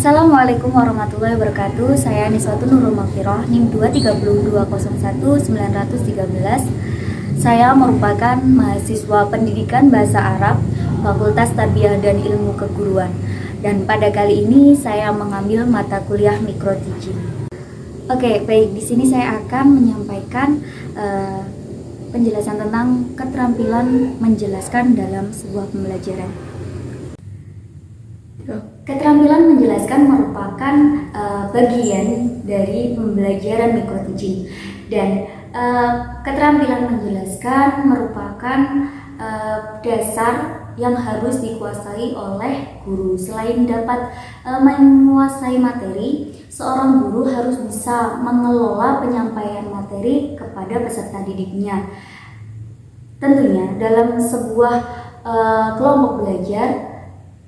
Assalamualaikum warahmatullahi wabarakatuh. Saya Niswatun Nurul Maghfirah, NIM 232011913. Saya merupakan mahasiswa pendidikan bahasa Arab Fakultas Tarbiyah dan Ilmu Keguruan. Dan pada kali ini saya mengambil mata kuliah Micro Teaching. Oke, baik, di sini saya akan menyampaikan penjelasan tentang keterampilan menjelaskan dalam sebuah pembelajaran. Keterampilan menjelaskan merupakan bagian dari pembelajaran micro teaching, dan keterampilan menjelaskan merupakan dasar yang harus dikuasai oleh guru. Selain dapat menguasai materi, seorang guru harus bisa mengelola penyampaian materi kepada peserta didiknya. Tentunya dalam sebuah kelompok belajar,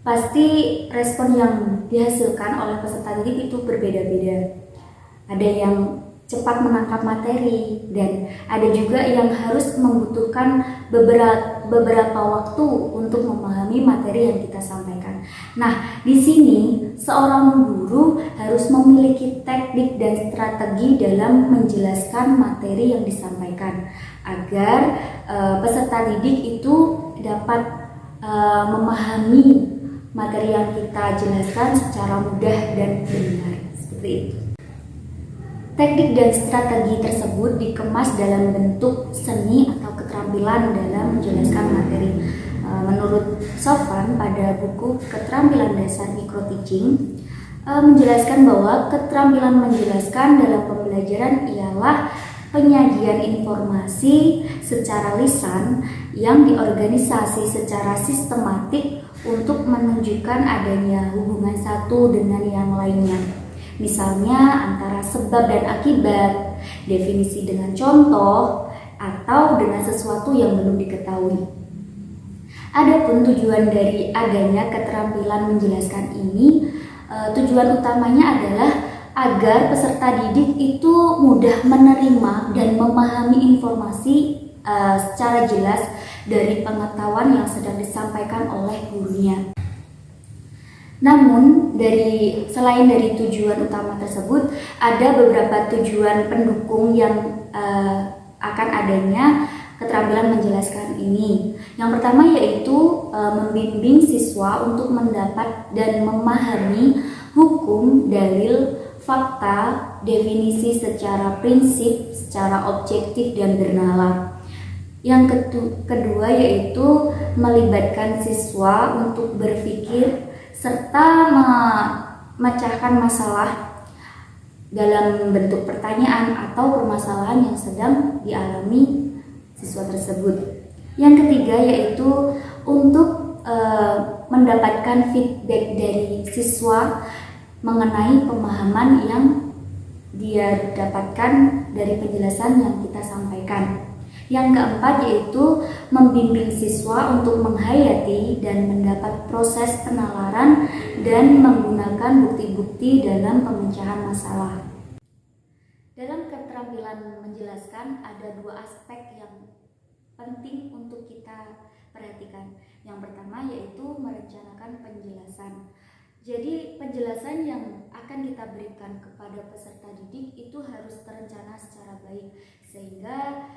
pasti respon yang dihasilkan oleh peserta didik itu berbeda-beda. Ada yang cepat menangkap materi, dan ada juga yang harus membutuhkan beberapa waktu untuk memahami materi yang kita sampaikan. Nah, di sini seorang guru harus memiliki teknik dan strategi dalam menjelaskan materi yang disampaikan agar peserta didik itu dapat memahami materi yang kita jelaskan secara mudah dan benar, seperti itu. Teknik dan strategi tersebut dikemas dalam bentuk seni atau keterampilan dalam menjelaskan materi. Menurut Sofwan pada buku Keterampilan Dasar Micro Teaching, menjelaskan bahwa keterampilan menjelaskan dalam pembelajaran ialah penyajian informasi secara lisan yang diorganisasi secara sistematik untuk menunjukkan adanya hubungan satu dengan yang lainnya. Misalnya antara sebab dan akibat, definisi dengan contoh, atau dengan sesuatu yang belum diketahui. Adapun tujuan dari adanya keterampilan menjelaskan ini, tujuan utamanya adalah agar peserta didik itu mudah menerima dan memahami informasi secara jelas dari pengetahuan yang sedang disampaikan oleh gurunya. Namun, selain dari tujuan utama tersebut, ada beberapa tujuan pendukung yang akan adanya keterampilan menjelaskan ini. Yang pertama yaitu membimbing siswa untuk mendapat dan memahami hukum, dalil, fakta, definisi secara prinsip, secara objektif dan bernalar. Yang kedua yaitu melibatkan siswa untuk berpikir serta memecahkan masalah dalam bentuk pertanyaan atau permasalahan yang sedang dialami siswa tersebut. Yang ketiga yaitu untuk mendapatkan feedback dari siswa mengenai pemahaman yang dia dapatkan dari penjelasan yang kita sampaikan. Yang keempat yaitu membimbing siswa untuk menghayati dan mendapat proses penalaran dan menggunakan bukti-bukti dalam pemecahan masalah. Dalam keterampilan menjelaskan ada dua aspek yang penting untuk kita perhatikan. Yang pertama yaitu merencanakan penjelasan. Jadi penjelasan yang akan kita berikan kepada peserta didik itu harus terencana secara baik, sehingga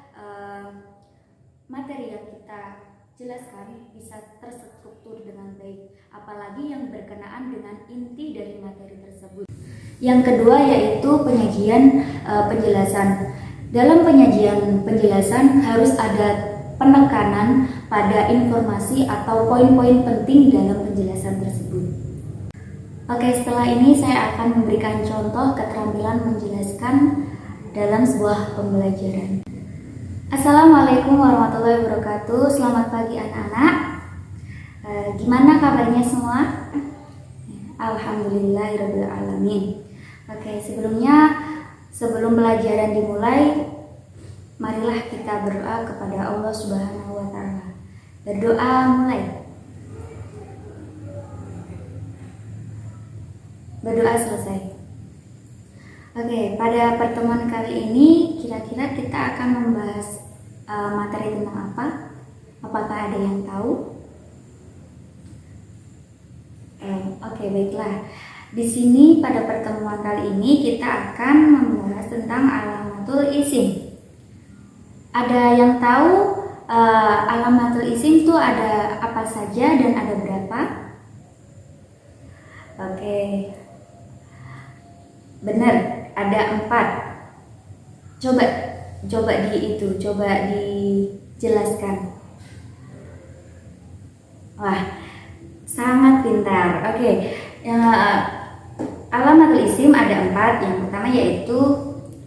materi yang kita jelaskan bisa terstruktur dengan baik, apalagi yang berkenaan dengan inti dari materi tersebut. Yang kedua yaitu penyajian penjelasan. Dalam penyajian penjelasan harus ada penekanan pada informasi atau poin-poin penting dalam penjelasan tersebut. Oke, setelah ini saya akan memberikan contoh keterampilan menjelaskan dalam sebuah pembelajaran. Assalamualaikum warahmatullahi wabarakatuh. Selamat pagi anak-anak. Gimana kabarnya semua? Alhamdulillahirabbil alamin. Oke, sebelum pelajaran dimulai, marilah kita berdoa kepada Allah Subhanahu wa taala. Berdoa mulai. Berdoa selesai. Oke, pada pertemuan kali ini kira-kira kita akan membahas materi tentang apa? Apakah ada yang tahu? Oke, baiklah. Di sini pada pertemuan kali ini kita akan membahas tentang alamatul isim. Ada yang tahu alamatul isim itu ada apa saja dan ada berapa? Oke, benar, ada 4. Coba dijelaskan. Wah, sangat pintar. Oke, alamatul isim ada 4. Yang pertama yaitu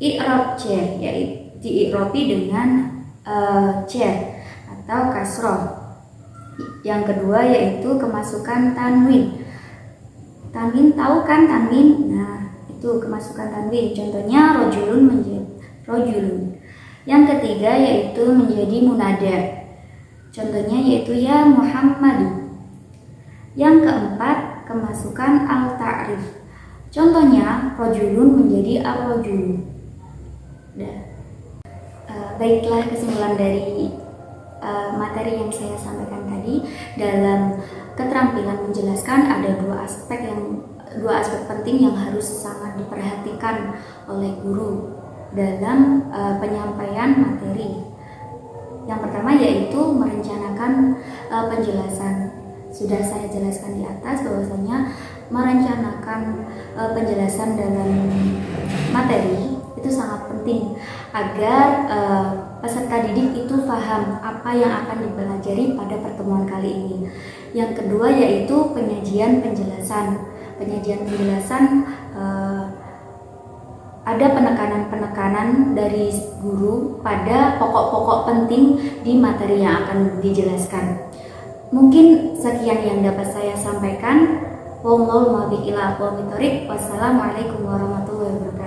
i'rab cer, yaitu dii'robi dengan cer atau kasroh. Yang kedua yaitu kemasukan tanwin. Tanwin, tahu kan tanwin? Nah, itu kemasukan tanwin. Contohnya rojulun menjadi rojulun. Yang ketiga yaitu menjadi munada. Contohnya yaitu ya Muhammadu. Yang keempat, kemasukan al-ta'rif. Contohnya rojulun menjadi ar-rojulu. Baiklah, kesimpulan dari materi yang saya sampaikan tadi, dalam keterampilan menjelaskan ada dua aspek penting yang harus sangat diperhatikan oleh guru dalam penyampaian materi. Yang pertama yaitu merencanakan penjelasan. Sudah saya jelaskan di atas bahwasanya merencanakan penjelasan dalam materi itu sangat penting agar peserta didik itu paham apa yang akan dipelajari pada pertemuan kali ini. Yang kedua yaitu penyajian penjelasan. Penyajian penjelasan ada penekanan-penekanan dari guru pada pokok-pokok penting di materi yang akan dijelaskan. Mungkin sekian yang dapat saya sampaikan. Wassalamualaikum warahmatullahi wabarakatuh.